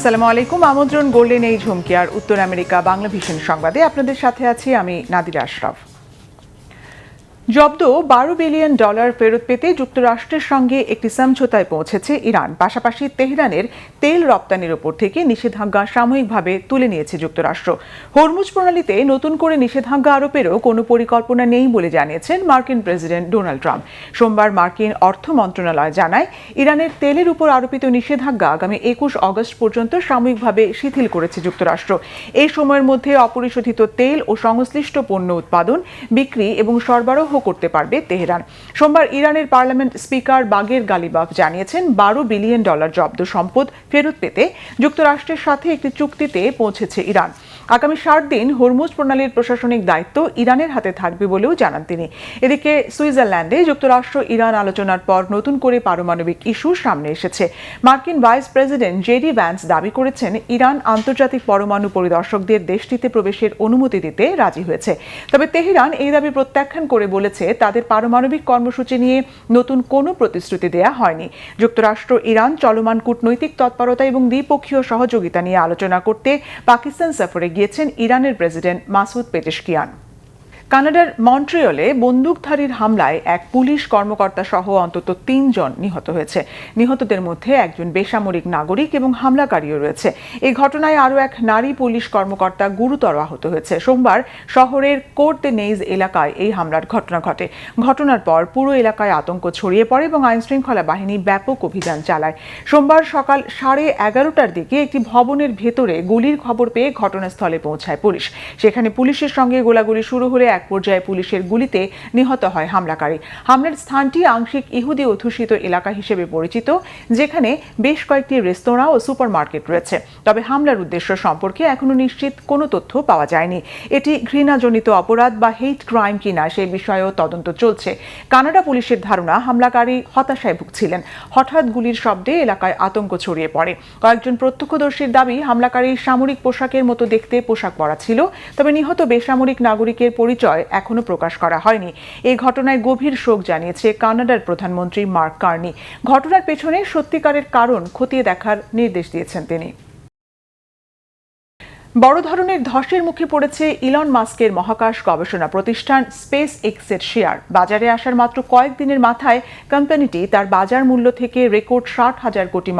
আসসালামু আলাইকুম। আমন্ত্রণ গোল্ডেন এজ হোম কেয়ার উত্তর আমেরিকা বাংলা ভিশন সংবাদে। আপনাদের সাথে আছি আমি নাদিরা আশরাফ। জব্দ $12 বিলিয়ন ফেরত পেতে যুক্তরাষ্ট্রের সঙ্গে একটি সমঝোতায় পৌঁছেছে ইরান। পাশাপাশি তেহরানের তেল রপ্তানির ওপর থেকে নিষেধাজ্ঞা সাময়িকভাবে তুলে নিয়েছে যুক্তরাষ্ট্র। হরমুজ প্রণালীতে নতুন করে নিষেধাজ্ঞা আরোপেরও কোনো পরিকল্পনা নেই বলে জানিয়েছেন মার্কিন প্রেসিডেন্ট ডোনাল্ড ট্রাম্প। সোমবার মার্কিন অর্থ মন্ত্রণালয় জানায়, ইরানের তেলের উপর আরোপিত নিষেধাজ্ঞা আগামী 21 অগস্ট পর্যন্ত সাময়িকভাবে শিথিল করেছে যুক্তরাষ্ট্র। এই সময়ের মধ্যে অপরিশোধিত তেল ও সংশ্লিষ্ট পণ্য উৎপাদন, বিক্রি এবং সরবরাহ করতে পারবে তেহরান। সোমবার ইরানের পার্লামেন্ট স্পিকার বাগের গালিবাফ জানিয়েছেন, $12 বিলিয়ন জব্দ সম্পদ ফেরত পেতে যুক্তরাষ্ট্রের সাথে একটি চুক্তিতে পৌঁছেছে ইরান। আগামী 60 দিন হরমুজ প্রণালীর প্রশাসনিক দায়িত্ব ইরানের হাতে থাকবে বলেও জানান তিনি। এদিকে সুইজারল্যান্ডে যুক্তরাষ্ট্র ইরান আলোচনার পর নতুন করে পারমাণবিক ইস্যু সামনে এসেছে। মার্কিন ভাইস প্রেসিডেন্ট জেডি ভ্যান্স দাবি করেছেন, ইরান আন্তর্জাতিক পরমাণু পরিদর্শকদের দেশটিতে প্রবেশের অনুমতি দিতে রাজি হয়েছে। তবে তেহরান এই দাবি প্রত্যাখ্যান করে বলেছে, তাদের পারমাণবিক কর্মসূচি নিয়ে নতুন কোনো প্রতিশ্রুতি দেয়া হয়নি। যুক্তরাষ্ট্র ইরান চলমান কূটনৈতিক তৎপরতা এবং দ্বিপক্ষীয় সহযোগিতা নিয়ে আলোচনা করতে পাকিস্তান সফরে গিয়েছেন ইরানের প্রেসিডেন্ট মাসুদ পেজেশকিয়ান। কানাডার মন্ট্রিয়লে বন্দুকধারীর হামলায় এক পুলিশ কর্মকর্তা সহ অন্তত 3 জন নিহত হয়েছে। নিহতদের মধ্যে একজন বেসামরিক নাগরিক এবং হামলাকারীও রয়েছে। এই ঘটনায় আরও এক নারী পুলিশ কর্মকর্তা গুরুতর আহত হয়েছে। সোমবার শহরের কোর্ট দে নেইজ এলাকায় এই হামলার ঘটনা ঘটে। ঘটনার পর পুরো এলাকায় আতঙ্ক ছড়িয়ে পড়ে এবং আইনশৃঙ্খলা বাহিনী ব্যাপক অভিযান চালায়। সোমবার সকাল 11:30টার দিকে একটি ভবনের ভেতরে গুলির খবর পেয়ে ঘটনাস্থলে পৌঁছায় পুলিশ। সেখানে পুলিশের সঙ্গে গোলাগুলি শুরু হলে এক পর্যায়ে পুলিশের গুলিতে নিহত হয় হামলাকারী। হামলার স্থানটি আংশিক ইহুদি অধ্যুষিত এলাকা হিসেবে পরিচিত, যেখানে বেশ কয়েকটি রেস্তোরাঁ ও সুপারমার্কেট রয়েছে। তবে হামলার উদ্দেশ্য সম্পর্কে এখনো নিশ্চিত কোনো তথ্য পাওয়া যায়নি। এটি ঘৃণাজনিত অপরাধ বা হেট ক্রাইম কিনা সে বিষয়েও তদন্ত চলছে। কানাডা পুলিশের ধারণা, হামলাকারী হতাশায় ভুগছিলেন। হঠাৎ গুলির শব্দে এলাকায় আতঙ্ক ছড়িয়ে পড়ে। কয়েকজন প্রত্যক্ষদর্শীর দাবি, হামলাকারী সামরিক পোশাকের মতো দেখতে পোশাক পরা ছিল। তবে নিহত বেসামরিক নাগরিকের পরিচয় এখনো প্রকাশ করা হয়নি। এই ঘটনায় গভীর শোক জানিয়েছে কানাডার প্রধানমন্ত্রী মার্ক কার্নি। ঘটনার পেছনে সত্যিকারের কারণ খতিয়ে দেখার নির্দেশ দিয়েছেন তিনি। বড় ধরনের ধসের মুখে পড়েছে ইলন মাস্কের মহাকাশ গবেষণা প্রতিষ্ঠান স্পেস এক্সের শেয়ার। বাজারে আসার মাত্র কয়েকদিনের মাথায় কোম্পানিটি তার বাজার মূল্য থেকে রেকর্ড $60,000 কোটি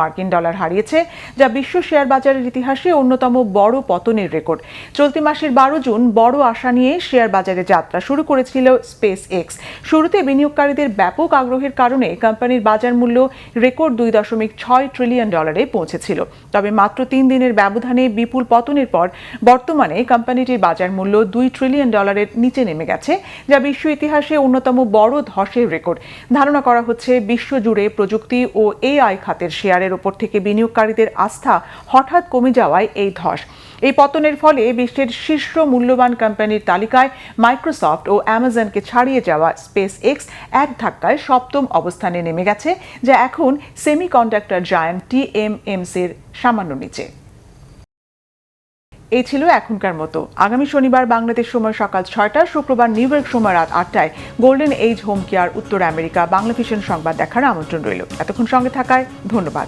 হারিয়েছে, যা বিশ্ব শেয়ার বাজারের ইতিহাসে অন্যতম বড় পতনের রেকর্ড। চলতি মাসের 12 জুন বড় আশা নিয়ে শেয়ার বাজারে যাত্রা শুরু করেছিল স্পেস এক্স। শুরুতে বিনিয়োগকারীদের ব্যাপক আগ্রহের কারণে কোম্পানির বাজার মূল্য রেকর্ড $2.6 ট্রিলিয়ন পৌঁছেছিল। তবে মাত্র 3 দিনের ব্যবধানে বিপুল পতনের পর বর্তমানে কোম্পানিটির বাজার মূল্য $2 ট্রিলিয়ন নিচে নেমে গেছে, যা বিশ্ব ইতিহাসে অন্যতম বড় ধসের রেকর্ড। ধারণা করা হচ্ছে, বিশ্বজুড়ে প্রযুক্তি ও এআই খাতের শেয়ারের ওপর থেকে বিনিয়োগকারীদের আস্থা হঠাৎ কমে যাওয়ায় এই ধস। এই পতনের ফলে বিশ্বের শীর্ষ মূল্যবান কোম্পানির তালিকায় মাইক্রোসফট ও অ্যামাজনকে ছাড়িয়ে যাওয়া স্পেস এক্স এক ধাক্কায় 7ম অবস্থানে নেমে গেছে, যা এখন সেমিকন্ডাক্টর জায়ান্ট টিএমএমসির সামান্য নিচে। এই ছিল এখনকার মতো। আগামী শনিবার বাংলাদেশ সময় সকাল 6টা, শুক্রবার নিউ ইয়র্ক সময় রাত 8টায় গোল্ডেন এজ হোম কেয়ার উত্তর আমেরিকা বাংলা ভিশন সংবাদ দেখার আমন্ত্রণ রইল। এতক্ষণ সঙ্গে থাকায় ধন্যবাদ।